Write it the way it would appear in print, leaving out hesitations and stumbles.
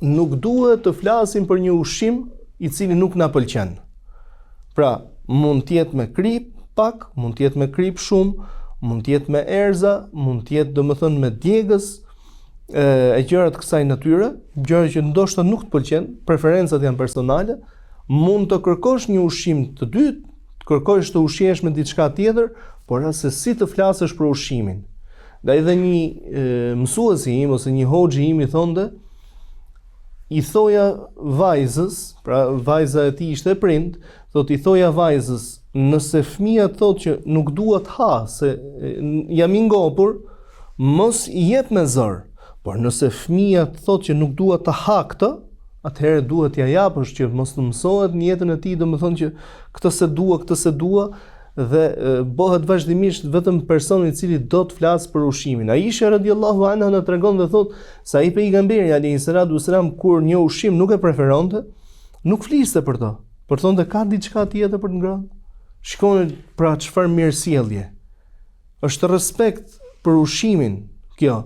nuk duhet të flasim për një ushqim i cili nuk na pëlqen. Pra, mund të jetë me krip pak, mund të jetë me krip shumë, mund të jetë me erza, mund të jetë domethënë me djegës, e gjëra të kësaj natyre, gjëra që ndoshta nuk të pëlqen, preferencat janë personale, mund të kërkosh një ushqim të dytë, të kërkosh të ushqesh me diçka tjetër, por as se si të flasësh për ushqimin. Dhe edhe një mësuesi im ose një hoxhi im i thonte, i thoja vajzës, pra vajza e tij ishte e prind, thotë i thoja vajzës, nëse fëmia thotë që nuk dua të ha, se jam i ngopur, mos i jep me zor. Por nëse fëmia thotë që nuk dua të ha këtë, atëherë duhet t'ia japësh që mos të mësohet në jetën e tij, domethënë që këtë se dua, dhe bëhet vazhdimisht vetëm personi i cili do të flasë për ushqimin. Aisha radhiyallahu anha na tregon dhe thotë se ai pejgamberi alayhi salatu wasalam kur një ushqim nuk e preferonte, nuk fliste për to. Por thonte ka diçka tjetër për të ngrënë. Shikoni pra çfarë mirësjellje. Është respekt për ushqimin kjo.